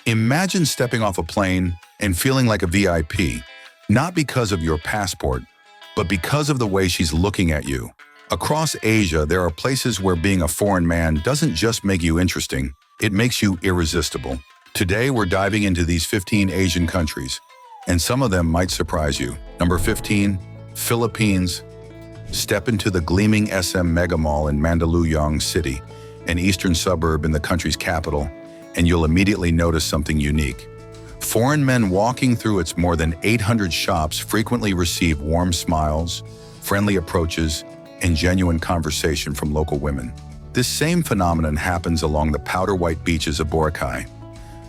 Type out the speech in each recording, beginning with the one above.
Imagine stepping off a plane and feeling like a VIP, not because of your passport, but because of the way she's looking at you. Across Asia, there are places where being a foreign man doesn't just make you interesting, it makes you irresistible. Today, we're diving into these 15 Asian countries, and some of them might surprise you. Number 15, Philippines. Step into the gleaming SM Mega Mall in Mandaluyong City, an eastern suburb in the country's capital, and you'll immediately notice something unique. Foreign men walking through its more than 800 shops frequently receive warm smiles, friendly approaches, and genuine conversation from local women. This same phenomenon happens along the powder-white beaches of Boracay,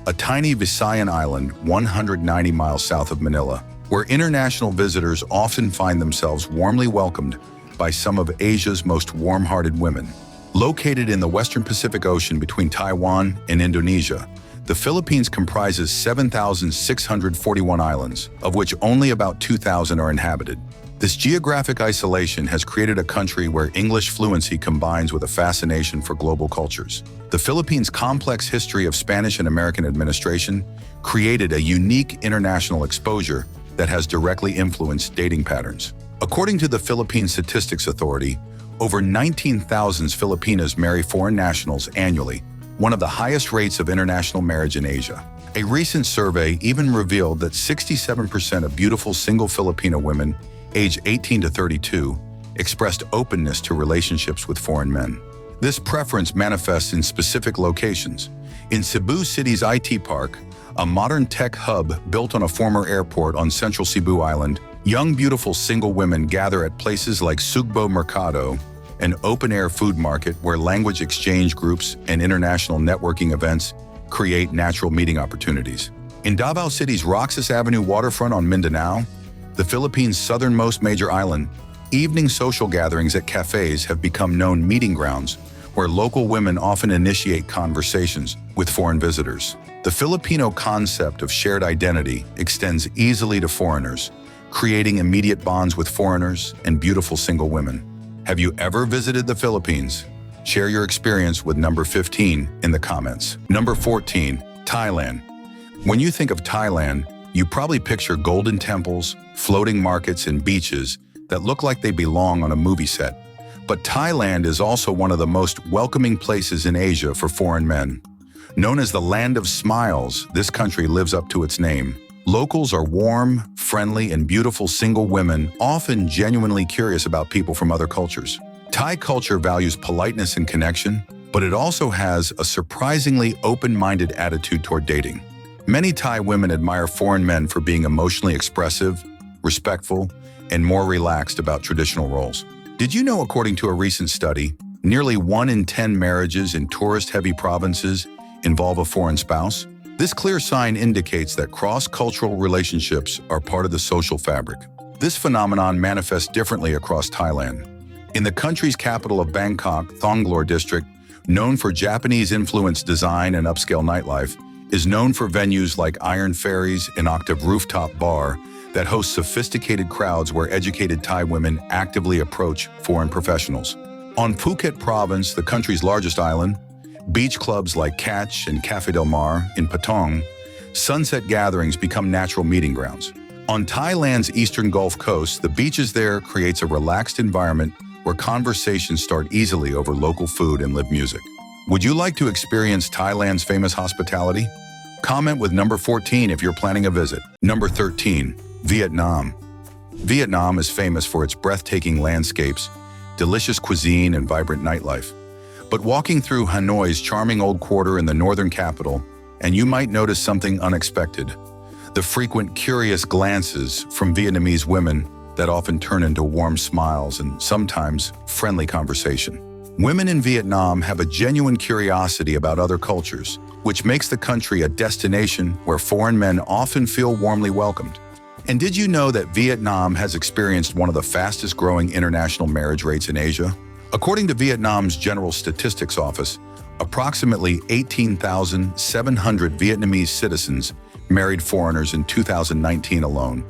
a tiny Visayan island 190 miles south of Manila, where international visitors often find themselves warmly welcomed by some of Asia's most warm-hearted women. Located in the western Pacific Ocean between Taiwan and Indonesia, the Philippines comprises 7,641 islands, of which only about 2,000 are inhabited. This geographic isolation has created a country where English fluency combines with a fascination for global cultures. The Philippines' complex history of Spanish and American administration created a unique international exposure that has directly influenced dating patterns. According to the Philippine Statistics Authority, over 19,000 Filipinas marry foreign nationals annually, one of the highest rates of international marriage in Asia. A recent survey even revealed that 67% of beautiful single Filipino women aged 18 to 32 expressed openness to relationships with foreign men. This preference manifests in specific locations. In Cebu City's IT Park, a modern tech hub built on a former airport on central Cebu Island, young beautiful single women gather at places like Sugbo Mercado, an open-air food market where language exchange groups and international networking events create natural meeting opportunities. In Davao City's Roxas Avenue waterfront on Mindanao, the Philippines' southernmost major island, evening social gatherings at cafes have become known meeting grounds where local women often initiate conversations with foreign visitors. The Filipino concept of shared identity extends easily to foreigners, creating immediate bonds with foreigners and beautiful single women. Have you ever visited the Philippines? Share your experience with number 15 in the comments. Number 14, Thailand. When you think of Thailand, you probably picture golden temples, floating markets, and beaches that look like they belong on a movie set. But Thailand is also one of the most welcoming places in Asia for foreign men. Known as the Land of Smiles, this country lives up to its name. Locals are warm, friendly, and beautiful single women, often genuinely curious about people from other cultures. Thai culture values politeness and connection, but it also has a surprisingly open-minded attitude toward dating. Many Thai women admire foreign men for being emotionally expressive, respectful, and more relaxed about traditional roles. Did you know, according to a recent study, nearly 1 in 10 marriages in tourist-heavy provinces involve a foreign spouse? This clear sign indicates that cross-cultural relationships are part of the social fabric. This phenomenon manifests differently across Thailand. In the country's capital of Bangkok, Thonglor district, known for Japanese-influenced design and upscale nightlife, is known for venues like Iron Fairies and Octave Rooftop Bar that host sophisticated crowds where educated Thai women actively approach foreign professionals. On Phuket Province, the country's largest island, beach clubs like Catch and Café Del Mar in Patong, sunset gatherings become natural meeting grounds. On Thailand's eastern Gulf Coast, the beaches there creates a relaxed environment where conversations start easily over local food and live music. Would you like to experience Thailand's famous hospitality? Comment with number 14 if you're planning a visit. Number 13, Vietnam. Vietnam is famous for its breathtaking landscapes, delicious cuisine, and vibrant nightlife. But walking through Hanoi's charming old quarter in the northern capital, and you might notice something unexpected: the frequent curious glances from Vietnamese women that often turn into warm smiles and sometimes friendly conversation. Women in Vietnam have a genuine curiosity about other cultures, which makes the country a destination where foreign men often feel warmly welcomed. And did you know that Vietnam has experienced one of the fastest-growing international marriage rates in Asia? According to Vietnam's General Statistics Office, approximately 18,700 Vietnamese citizens married foreigners in 2019 alone,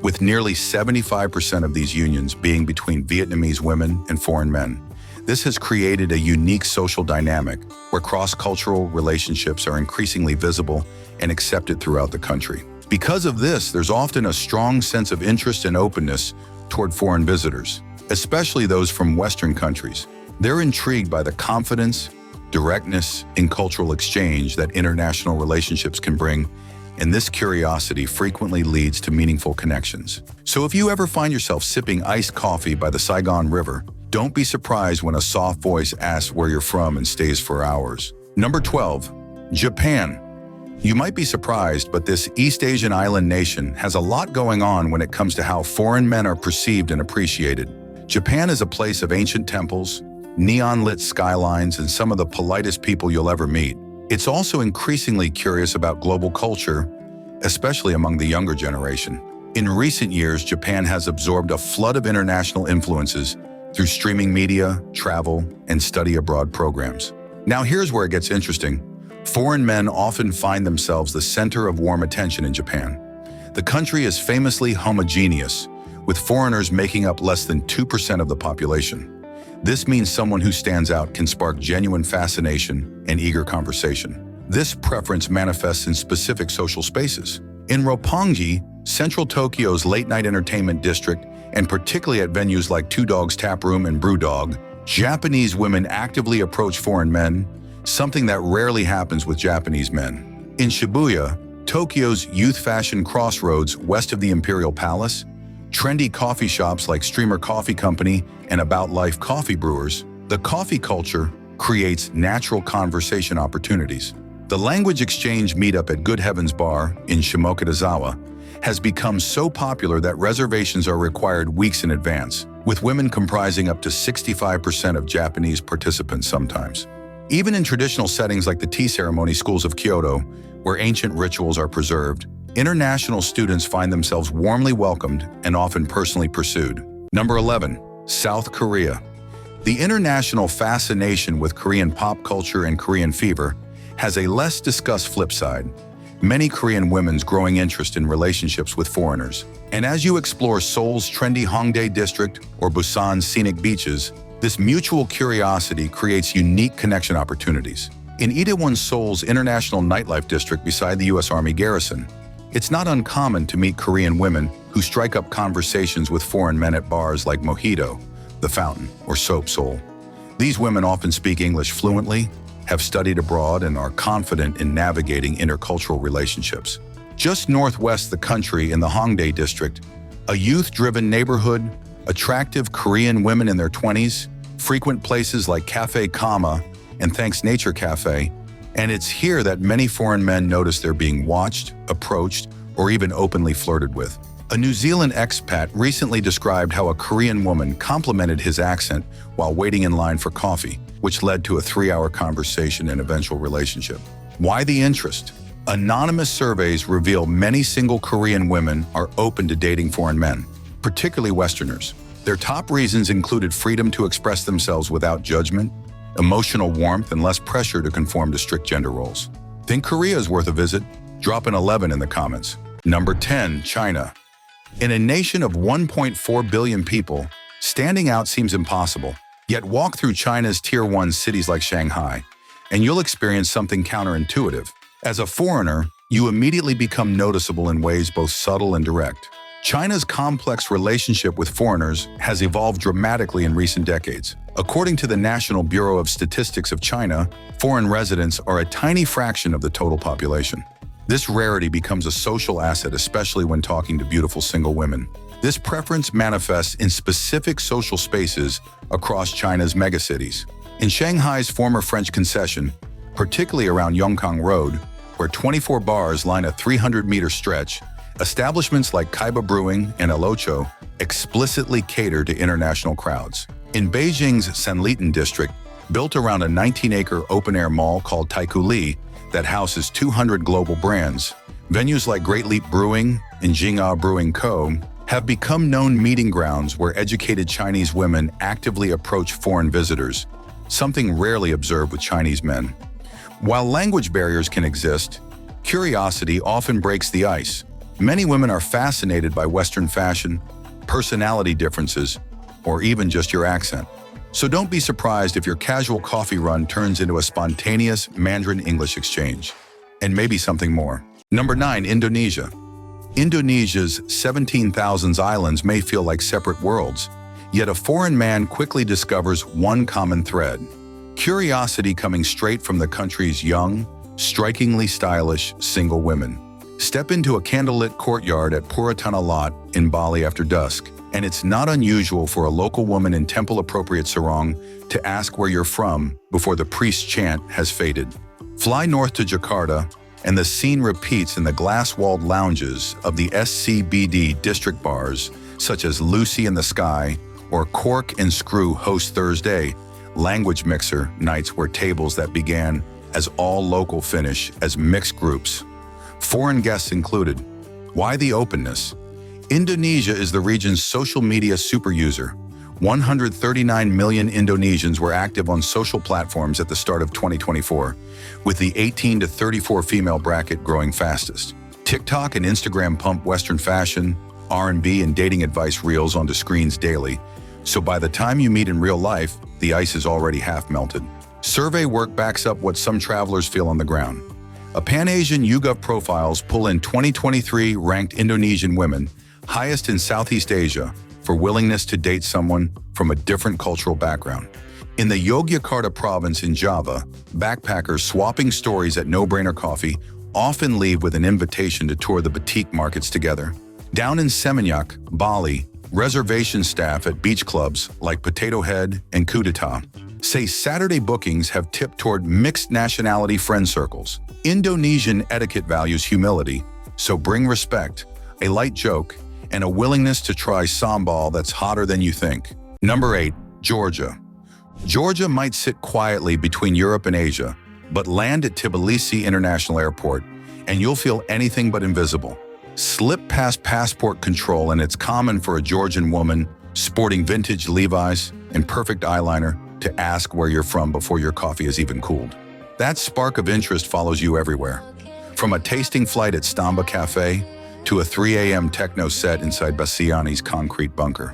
with nearly 75% of these unions being between Vietnamese women and foreign men. This has created a unique social dynamic where cross-cultural relationships are increasingly visible and accepted throughout the country. Because of this, there's often a strong sense of interest and openness toward foreign visitors, especially those from Western countries. They're intrigued by the confidence, directness, and cultural exchange that international relationships can bring, and this curiosity frequently leads to meaningful connections. So if you ever find yourself sipping iced coffee by the Saigon River, don't be surprised when a soft voice asks where you're from and stays for hours. Number 12. Japan. You might be surprised, but this East Asian island nation has a lot going on when it comes to how foreign men are perceived and appreciated. Japan is a place of ancient temples, neon-lit skylines, and some of the politest people you'll ever meet. It's also increasingly curious about global culture, especially among the younger generation. In recent years, Japan has absorbed a flood of international influences through streaming media, travel, and study abroad programs. Now here's where it gets interesting. Foreign men often find themselves the center of warm attention in Japan. The country is famously homogeneous, with foreigners making up less than 2% of the population. This means someone who stands out can spark genuine fascination and eager conversation. This preference manifests in specific social spaces. In Roppongi, central Tokyo's late-night entertainment district, and particularly at venues like Two Dogs Tap Room and Brewdog, Japanese women actively approach foreign men, something that rarely happens with Japanese men. In Shibuya, Tokyo's youth fashion crossroads west of the Imperial Palace, trendy coffee shops like Streamer Coffee Company and About Life coffee brewers, the coffee culture creates natural conversation opportunities. The language exchange meetup at Good Heavens Bar in Shimokitazawa has become so popular that reservations are required weeks in advance, with women comprising up to 65% of Japanese participants sometimes. Even in traditional settings like the tea ceremony schools of Kyoto, where ancient rituals are preserved, international students find themselves warmly welcomed and often personally pursued. Number 11. South Korea. The international fascination with Korean pop culture and Korean fever has a less discussed flip side. Many Korean women's growing interest in relationships with foreigners. And as you explore Seoul's trendy Hongdae district or Busan's scenic beaches, this mutual curiosity creates unique connection opportunities. In Itaewon, Seoul's international nightlife district beside the U.S. Army garrison, it's not uncommon to meet Korean women who strike up conversations with foreign men at bars like Mojito, The Fountain, or Soap Soul. These women often speak English fluently, have studied abroad, and are confident in navigating intercultural relationships. Just northwest of the country in the Hongdae district, a youth-driven neighborhood, attractive Korean women in their 20s, frequent places like Cafe Kama and Thanks Nature Cafe, and it's here that many foreign men notice they're being watched, approached, or even openly flirted with. A New Zealand expat recently described how a Korean woman complimented his accent while waiting in line for coffee, which led to a 3-hour conversation and eventual relationship. Why the interest? Anonymous surveys reveal many single Korean women are open to dating foreign men, particularly Westerners. Their top reasons included freedom to express themselves without judgment, emotional warmth, and less pressure to conform to strict gender roles. Think Korea is worth a visit? Drop an 11 in the comments. Number 10. China. In a nation of 1.4 billion people, standing out seems impossible. Yet walk through China's Tier 1 cities like Shanghai, and you'll experience something counterintuitive. As a foreigner, you immediately become noticeable in ways both subtle and direct. China's complex relationship with foreigners has evolved dramatically in recent decades. According to the National Bureau of Statistics of China, foreign residents are a tiny fraction of the total population. This rarity becomes a social asset, especially when talking to beautiful single women. This preference manifests in specific social spaces across China's megacities. In Shanghai's former French concession, particularly around Yongkang Road, where 24 bars line a 300-meter stretch, establishments like Kaiba Brewing and Elocho explicitly cater to international crowds. In Beijing's Sanlitun district, built around a 19-acre open-air mall called Taikuli that houses 200 global brands, venues like Great Leap Brewing and Jing'e Brewing Co. have become known meeting grounds where educated Chinese women actively approach foreign visitors, something rarely observed with Chinese men. While language barriers can exist, curiosity often breaks the ice. Many women are fascinated by Western fashion, personality differences, or even just your accent. So don't be surprised if your casual coffee run turns into a spontaneous Mandarin-English exchange. And maybe something more. Number 9. Indonesia. Indonesia's 17,000 islands may feel like separate worlds, yet a foreign man quickly discovers one common thread: curiosity coming straight from the country's young, strikingly stylish single women. Step into a candlelit courtyard at Puratana Lot in Bali after dusk, and it's not unusual for a local woman in temple-appropriate sarong to ask where you're from before the priest's chant has faded. Fly north to Jakarta, and the scene repeats in the glass-walled lounges of the SCBD district bars, such as Lucy in the Sky or Cork and Screw host Thursday, language mixer nights where tables that began as all local finish as mixed groups. Foreign guests included. Why the openness? Indonesia is the region's social media superuser. 139 million Indonesians were active on social platforms at the start of 2024, with the 18 to 34 female bracket growing fastest. TikTok and Instagram pump Western fashion, R&B, and dating advice reels onto screens daily, so by the time you meet in real life, the ice is already half melted. Survey work backs up what some travelers feel on the ground. A Pan-Asian YouGov profiles pull in 2023 ranked Indonesian women, highest in Southeast Asia, for willingness to date someone from a different cultural background. In the Yogyakarta province in Java, backpackers swapping stories at No Brainer Coffee often leave with an invitation to tour the boutique markets together. Down in Seminyak, Bali, reservation staff at beach clubs like Potato Head and Kudeta say Saturday bookings have tipped toward mixed nationality friend circles. Indonesian etiquette values humility, so bring respect, a light joke, and a willingness to try sambal that's hotter than you think. Number 8. Georgia. Georgia might sit quietly between Europe and Asia, but land at Tbilisi International Airport, and you'll feel anything but invisible. Slip past passport control, and it's common for a Georgian woman sporting vintage Levi's and perfect eyeliner to ask where you're from before your coffee is even cooled. That spark of interest follows you everywhere. From a tasting flight at Stamba Cafe to a 3 a.m. techno set inside Bassiani's concrete bunker.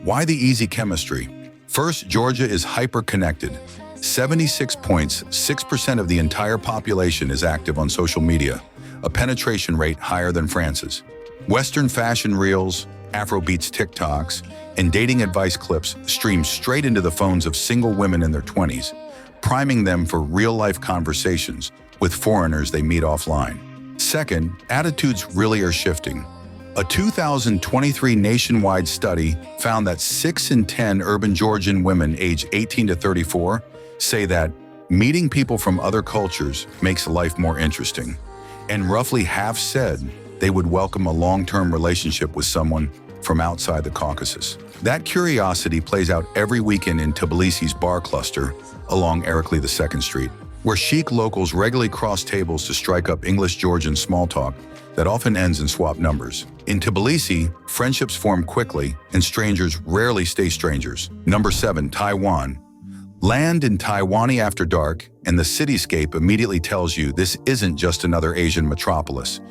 Why the easy chemistry? First, Georgia is hyper-connected. 76.6% of the entire population is active on social media, a penetration rate higher than France's. Western fashion reels, Afrobeats TikToks, and dating advice clips stream straight into the phones of single women in their 20s, priming them for real-life conversations with foreigners they meet offline. Second, attitudes really are shifting. A 2023 nationwide study found that 6 in 10 urban Georgian women aged 18 to 34 say that meeting people from other cultures makes life more interesting. And roughly half said they would welcome a long-term relationship with someone from outside the Caucasus. That curiosity plays out every weekend in Tbilisi's bar cluster along Erikli II Street, where chic locals regularly cross tables to strike up English-Georgian small talk that often ends in swap numbers. In Tbilisi, friendships form quickly, and strangers rarely stay strangers. Number 7. Taiwan. Land in Taiwan after dark, and the cityscape immediately tells you this isn't just another Asian metropolis.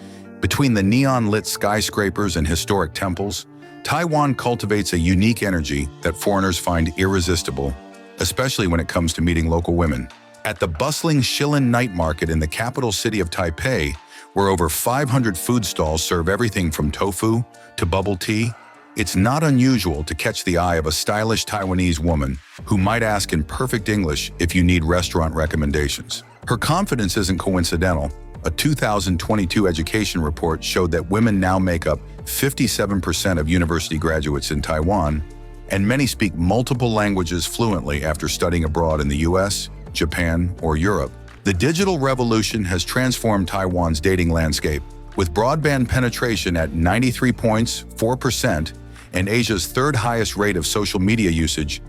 Between the neon-lit skyscrapers and historic temples, Taiwan cultivates a unique energy that foreigners find irresistible, especially when it comes to meeting local women. At the bustling Shilin night market in the capital city of Taipei, where over 500 food stalls serve everything from tofu to bubble tea, it's not unusual to catch the eye of a stylish Taiwanese woman who might ask in perfect English if you need restaurant recommendations. Her confidence isn't coincidental. A 2022 education report showed that women now make up 57% of university graduates in Taiwan, and many speak multiple languages fluently after studying abroad in the US, Japan, or Europe. The digital revolution has transformed Taiwan's dating landscape, with broadband penetration at 93.4% and Asia's third highest rate of social media usage.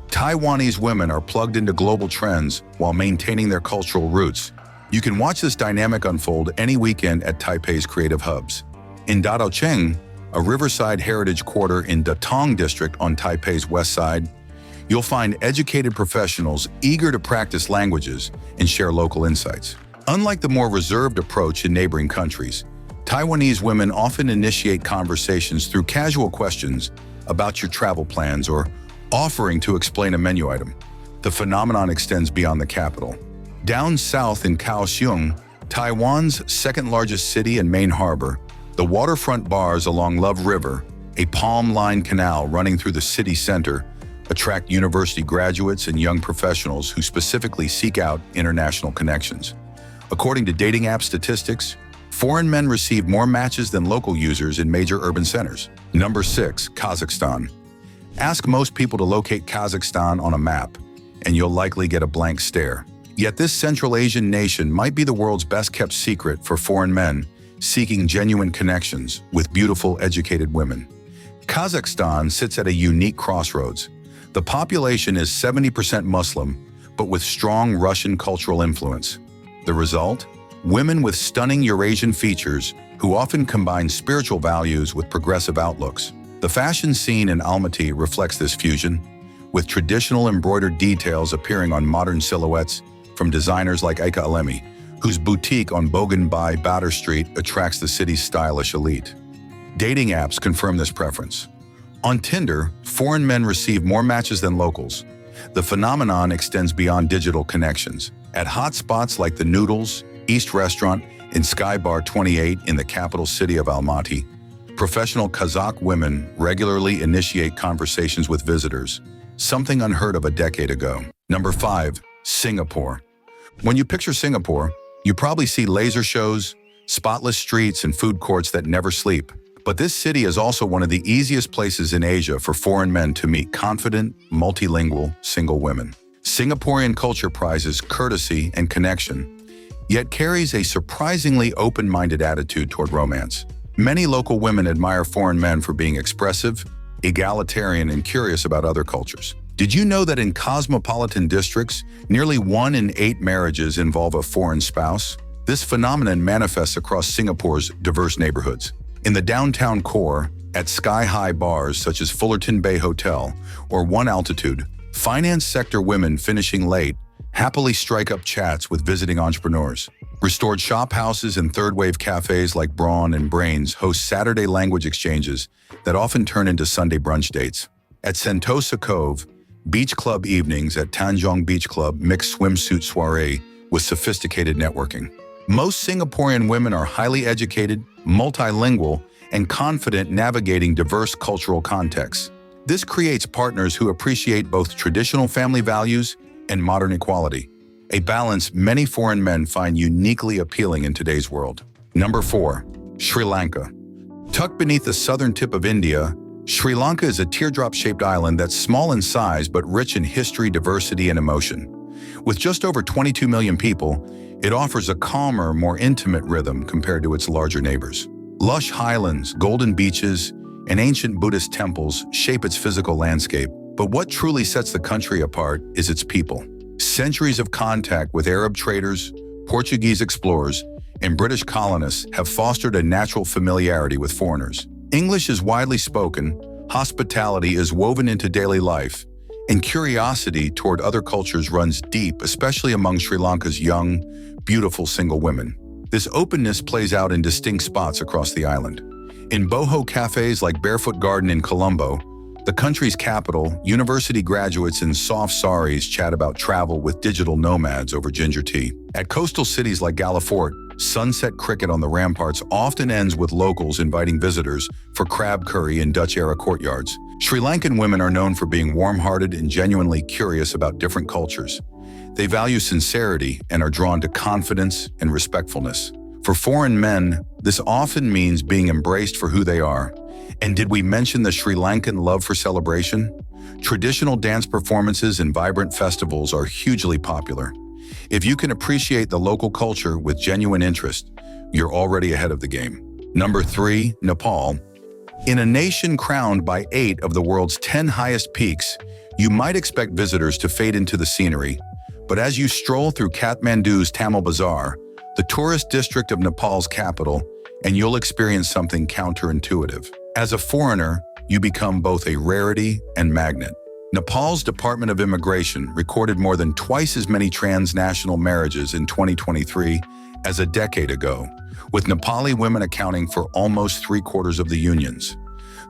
Taiwanese women are plugged into global trends while maintaining their cultural roots. You can watch this dynamic unfold any weekend at Taipei's creative hubs. In Dadocheng, a riverside heritage quarter in Datong district on Taipei's west side, you'll find educated professionals eager to practice languages and share local insights. Unlike the more reserved approach in neighboring countries, Taiwanese women often initiate conversations through casual questions about your travel plans or offering to explain a menu item. The phenomenon extends beyond the capital. Down south in Kaohsiung, Taiwan's second-largest city and main harbor, the waterfront bars along Love River, a palm-lined canal running through the city center, attract university graduates and young professionals who specifically seek out international connections. According to dating app statistics, foreign men receive more matches than local users in major urban centers. Number 6, Kazakhstan. Ask most people to locate Kazakhstan on a map, and you'll likely get a blank stare. Yet this Central Asian nation might be the world's best-kept secret for foreign men seeking genuine connections with beautiful, educated women. Kazakhstan sits at a unique crossroads. The population is 70% Muslim, but with strong Russian cultural influence. The result? Women with stunning Eurasian features who often combine spiritual values with progressive outlooks. The fashion scene in Almaty reflects this fusion, with traditional embroidered details appearing on modern silhouettes from designers like Aika Alemi, whose boutique on Bogan-Bay Bader Street attracts the city's stylish elite. Dating apps confirm this preference. On Tinder, foreign men receive more matches than locals. The phenomenon extends beyond digital connections. At hotspots like the Noodles East Restaurant in Sky Bar 28 in the capital city of Almaty, professional Kazakh women regularly initiate conversations with visitors, something unheard of a decade ago. Number 5, Singapore. When you picture Singapore, you probably see laser shows, spotless streets, and food courts that never sleep. But this city is also one of the easiest places in Asia for foreign men to meet confident, multilingual, single women. Singaporean culture prizes courtesy and connection, yet carries a surprisingly open-minded attitude toward romance. Many local women admire foreign men for being expressive, egalitarian, and curious about other cultures. Did you know that in cosmopolitan districts, nearly 1 in 8 marriages involve a foreign spouse? This phenomenon manifests across Singapore's diverse neighborhoods. In the downtown core, at sky-high bars such as Fullerton Bay Hotel or One Altitude, finance sector women finishing late happily strike up chats with visiting entrepreneurs. Restored shop houses and third-wave cafes like Brawn and Brains host Saturday language exchanges that often turn into Sunday brunch dates. At Sentosa Cove, beach club evenings at Tanjong Beach Club mix swimsuit soiree with sophisticated networking. Most Singaporean women are highly educated, multilingual, and confident navigating diverse cultural contexts. This creates partners who appreciate both traditional family values and modern equality, a balance many foreign men find uniquely appealing in today's world. Number 4, Sri Lanka. Tucked beneath the southern tip of India, Sri Lanka is a teardrop-shaped island that's small in size but rich in history, diversity, and emotion. With just over 22 million people, it offers a calmer, more intimate rhythm compared to its larger neighbors. Lush highlands, golden beaches, and ancient Buddhist temples shape its physical landscape. But what truly sets the country apart is its people. Centuries of contact with Arab traders, Portuguese explorers, and British colonists have fostered a natural familiarity with foreigners. English is widely spoken, hospitality is woven into daily life, and curiosity toward other cultures runs deep, especially among Sri Lanka's young, beautiful single women. This openness plays out in distinct spots across the island. In boho cafes like Barefoot Garden in Colombo, the country's capital, university graduates in soft saris chat about travel with digital nomads over ginger tea. At coastal cities like Galifort, sunset cricket on the ramparts often ends with locals inviting visitors for crab curry in Dutch-era courtyards. Sri Lankan women are known for being warm-hearted and genuinely curious about different cultures. They value sincerity and are drawn to confidence and respectfulness. For foreign men, this often means being embraced for who they are. And did we mention the Sri Lankan love for celebration? Traditional dance performances and vibrant festivals are hugely popular. If you can appreciate the local culture with genuine interest, you're already ahead of the game. Number 3, Nepal. In a nation crowned by 8 of the world's 10 highest peaks, you might expect visitors to fade into the scenery. But as you stroll through Kathmandu's Tamil Bazaar, the tourist district of Nepal's capital, and you'll experience something counterintuitive. As a foreigner, you become both a rarity and magnet. Nepal's Department of Immigration recorded more than twice as many transnational marriages in 2023 as a decade ago, with Nepali women accounting for almost 3/4 of the unions.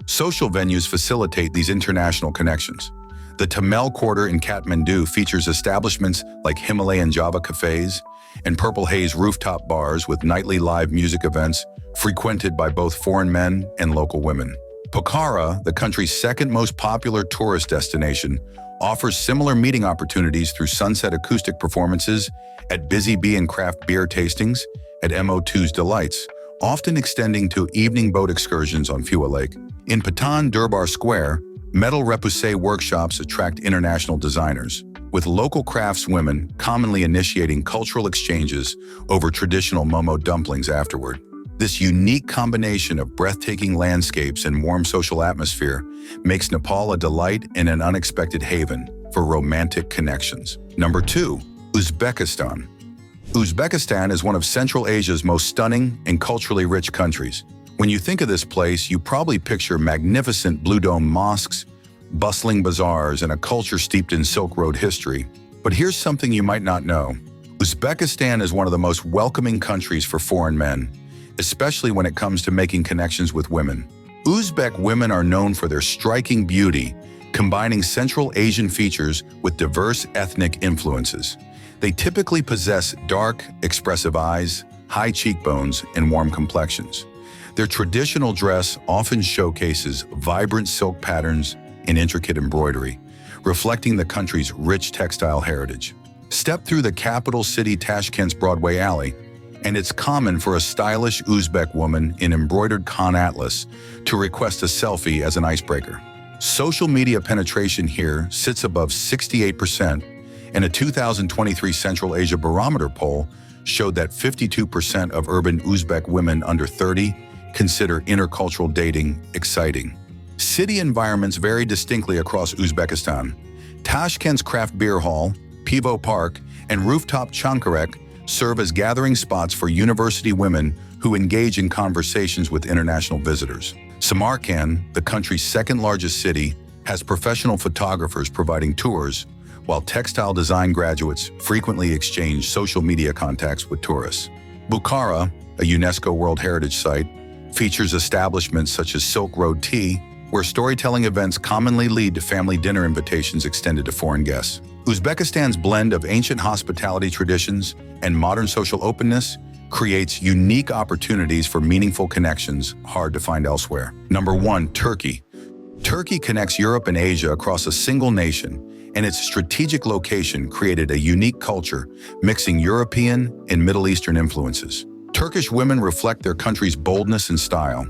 Social venues facilitate these international connections. The Tamil Quarter in Kathmandu features establishments like Himalayan Java cafes and Purple Haze rooftop bars with nightly live music events frequented by both foreign men and local women. Pokhara, the country's second most popular tourist destination, offers similar meeting opportunities through sunset acoustic performances at Busy Bee and craft beer tastings at MO2's Delights, often extending to evening boat excursions on Fua Lake. In Patan Durbar Square, metal repoussé workshops attract international designers, with local craftswomen commonly initiating cultural exchanges over traditional momo dumplings afterward. This unique combination of breathtaking landscapes and warm social atmosphere makes Nepal a delight and an unexpected haven for romantic connections. Number 2. Uzbekistan. Uzbekistan is one of Central Asia's most stunning and culturally rich countries. When you think of this place, you probably picture magnificent blue dome mosques, bustling bazaars, and a culture steeped in Silk Road history. But here's something you might not know. Uzbekistan is one of the most welcoming countries for foreign men, especially when it comes to making connections with women. Uzbek women are known for their striking beauty, combining Central Asian features with diverse ethnic influences. They typically possess dark, expressive eyes, high cheekbones, and warm complexions. Their traditional dress often showcases vibrant silk patterns and intricate embroidery, reflecting the country's rich textile heritage. Step through the capital city Tashkent's Broadway alley, and it's common for a stylish Uzbek woman in embroidered Khan Atlas to request a selfie as an icebreaker. Social media penetration here sits above 68%, and a 2023 Central Asia Barometer poll showed that 52% of urban Uzbek women under 30 consider intercultural dating exciting. City environments vary distinctly across Uzbekistan. Tashkent's craft beer hall, Pivo Park, and rooftop Chankarek serve as gathering spots for university women who engage in conversations with international visitors. Samarkand, the country's second-largest city, has professional photographers providing tours, while textile design graduates frequently exchange social media contacts with tourists. Bukhara, a UNESCO World Heritage Site, features establishments such as Silk Road Tea, where storytelling events commonly lead to family dinner invitations extended to foreign guests. Uzbekistan's blend of ancient hospitality traditions and modern social openness creates unique opportunities for meaningful connections hard to find elsewhere. Number 1. Turkey. Turkey connects Europe and Asia across a single nation, and its strategic location created a unique culture mixing European and Middle Eastern influences. Turkish women reflect their country's boldness and style.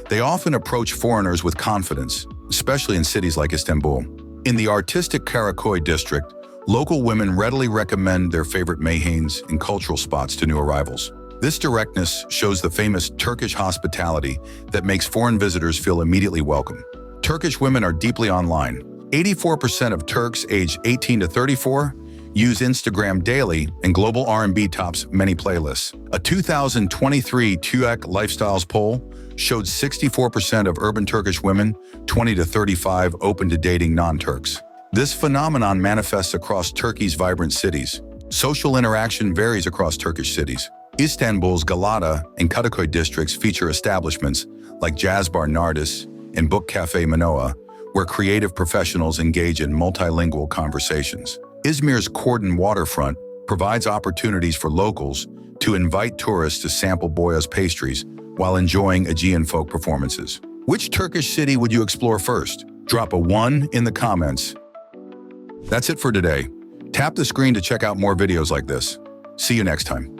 They often approach foreigners with confidence, especially in cities like Istanbul. In the artistic Karakoy district, local women readily recommend their favorite meyhanes and cultural spots to new arrivals. This directness shows the famous Turkish hospitality that makes foreign visitors feel immediately welcome. Turkish women are deeply online. 84% of Turks aged 18 to 34 use Instagram daily, and global R&B tops many playlists. A 2023 TÜEK Lifestyles poll showed 64% of urban Turkish women, 20 to 35, open to dating non-Turks. This phenomenon manifests across Turkey's vibrant cities. Social interaction varies across Turkish cities. Istanbul's Galata and Kadıköy districts feature establishments like Jazz Bar Nardis and Book Cafe Manoa, where creative professionals engage in multilingual conversations. Izmir's Cordon waterfront provides opportunities for locals to invite tourists to sample boya's pastries while enjoying Aegean folk performances. Which Turkish city would you explore first? Drop a 1 in the comments. That's it for today. Tap the screen to check out more videos like this. See you next time.